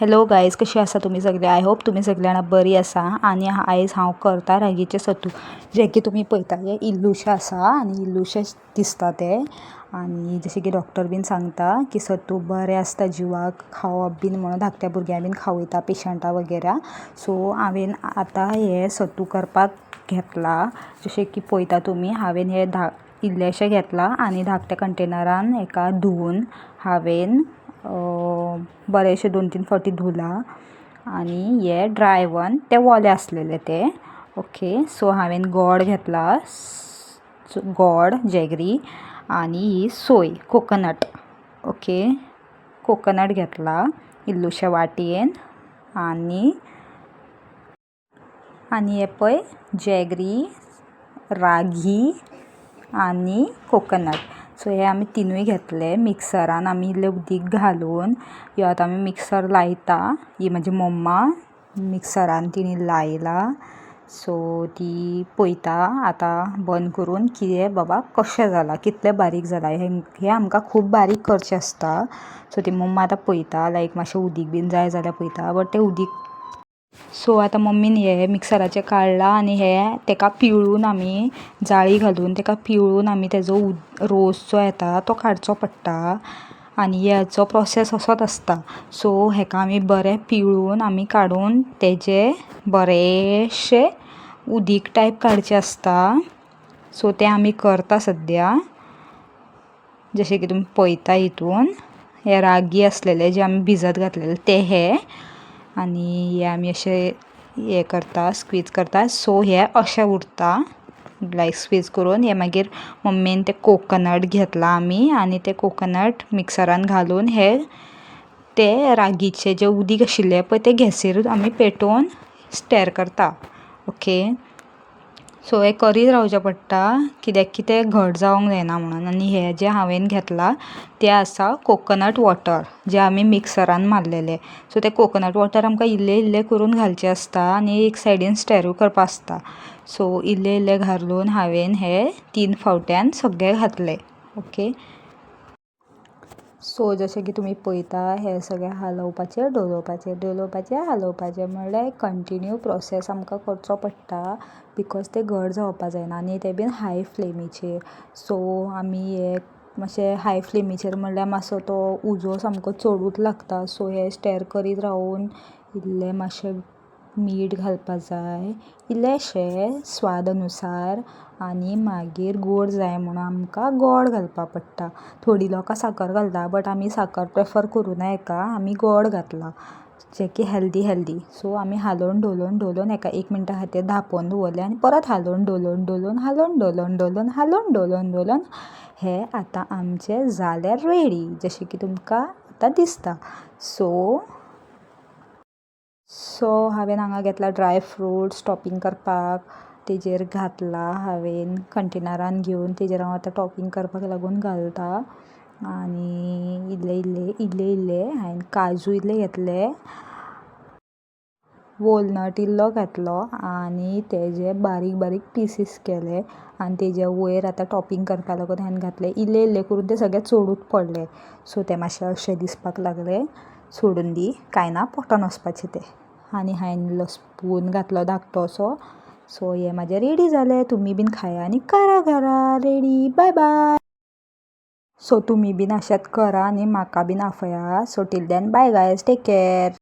Hello guys, कशी आसा तुमी सगळे? आय होप तुमी सगळे जाणां बरी आसा. आनी आयज हांव करता रागीचे सत्तू, जे की तुमी पळयता हे इल्लुशें आसा आनी इल्लुशें दिसता तें. आनी जशें की डॉक्टर बीन सांगता की सत्तू बरें आसता जिवाक, खावप बीन म्हणून धाकट्या भुरग्यां बीन खावयता पेशंटां वगैरे. सो हांवें आतां हे सत्तू करपाक घेतला. जशें की पळयता तुमी हांवें हे इल्लेशें घेतला आनी धाकट्या कंटेनरान एका धुवून हांवें बरेंशें 2-3 फावटी धुलां. आनी हे ड्राय वन ते वोले आसलेले ते. ओके, सो हांवें गोड घेतला, गोड जॅगरी आनी ही सोय कोकोनट. ओके, कोकोनट घेतला इल्लुशे वाटयेन. आनी हे पळय जॅगरी, रागी आनी कोकोनट. सो हे आमी तिनूय घेतले मिक्सरान. आमी इल्लें उदीक घालून ह्यो आतां आमी मिक्सर लायता. ही म्हाजी मम्मा मिक्सरान तिणी लायला. सो ती पळयता आतां बंद करून की हें बाबा कशें जालां, कितलें बारीक जालां. हें आमकां खूब बारीक करचें आसता. सो ती मम्मा आतां पळयता, लायक मातशें उदीक बीन जाय जाल्यार पळयता, बट तें उदीक. सो आतां मम्मीन हे मिक्सराचें काडलां आनी हे तेका पिळून आमी जाळी घालून तेका पिळून आमी तेजो रोस जो येता तो काडचो पडटा. आनी हेचो प्रोसेस असोच आसता. सो हेका आमी बरें पिळून आमी काडून तेजें बरेंशें उदीक टायप काडचें आसता. सो तें आमी करता सद्या. जशें की तुमी पळयता हितून हे रागी आसलेले जे आमी भिजत घातलेले ते हे. आनी हे आमी अशें हें करता, स्क्वीज करता. सो हे अशें उरता लायक स्क्वीज करून. हे मागीर मम्मीन तें कोकोनट घेतला आमी आनी तें कोकोनट मिक्सरान घालून हे तें रागीचें जें उदीक आशिल्लें पळय तें गॅसीर आमी पेटोवन स्टेर करता. ओके, सो हें करीत रावचें पडटा कित्याक की तें घट जावंक जायना म्हणून. आनी हें जें हांवें घेतलां तें आसा कोकोनट वॉटर, जें आमी मिक्सरान मारलेलें. सो तें कोकोनट वॉटर आमकां इल्लें इल्लें करून घालचें आसता आनी एक सायडीन स्टेरूय करपा आसता. सो इल्लें इल्लें घालून हांवें हे 3 फावट्यान सगळें घातलें. ओके, सो जशें की तुमी पळयता हें सगळें हालोवपाचें, डोलोवपाचें, हालोवपाचें म्हणल्यार कंटिन्यू प्रोसेस आमकां करचो पडटा. बिकॉज तें घट जावपा जायना आनी तें बीन हाय फ्लेमीचेर. सो आमी हे मातशें हाय फ्लेमीचेर म्हणल्यार मातसो तो उजो सामको चडूच लागता. सो हे स्टेर करीत रावून इल्लें मातशें मीठ घालपा जाय, इल्लेशें स्वाद अनुसार. आनी मागीर गोड जाय म्हणून आमकां गोड घालपा पडटा. थोडीं लोकां साकर घालता, बट आमी साकर प्रेफर करुना हेका, आमी गोड घातला जें की हेल्दी. सो आमी हालोवन डोलोवन हेका 1 मिनटा खातीर धांपोवन दवरलें आनी परत हालोवन डोलोवन हें आतां आमचें जालें रेडी, जशें की तुमकां आतां दिसता. सो हांवें हांगा घेतला ड्राय फ्रूट्स टॉपिंग करपाक. तेजेर घातला हांवें कंटेनरान घेवन. तेजेर हांव आतां टॉपिंग करपाक लागून घालता. आनी इल्लें हांवें काजू इल्ले घेतले, वॉलनट इल्लो घातलो आनी तेजे बारीक पीसीस केले. आनी तेजे वयर आतां टॉपिंग करपा लागून हांवें घातलें इल्लें करून ते सगळे चडूच पडले. सो ते मातशें अशें दिसपाक लागलें. सोडून दी, कांय ना, पोटान वचपाचें तें. आनी हांवें इल्लो स्पून घातलो धाकटोसो. सो हें म्हाजें रेडी जालें. तुमी बीन खाया आनी करा घरा रेडी. Bye bye. सो तुमी बीन अशेंच करा आनी म्हाका बीन आपया. So till then bye guys, take care.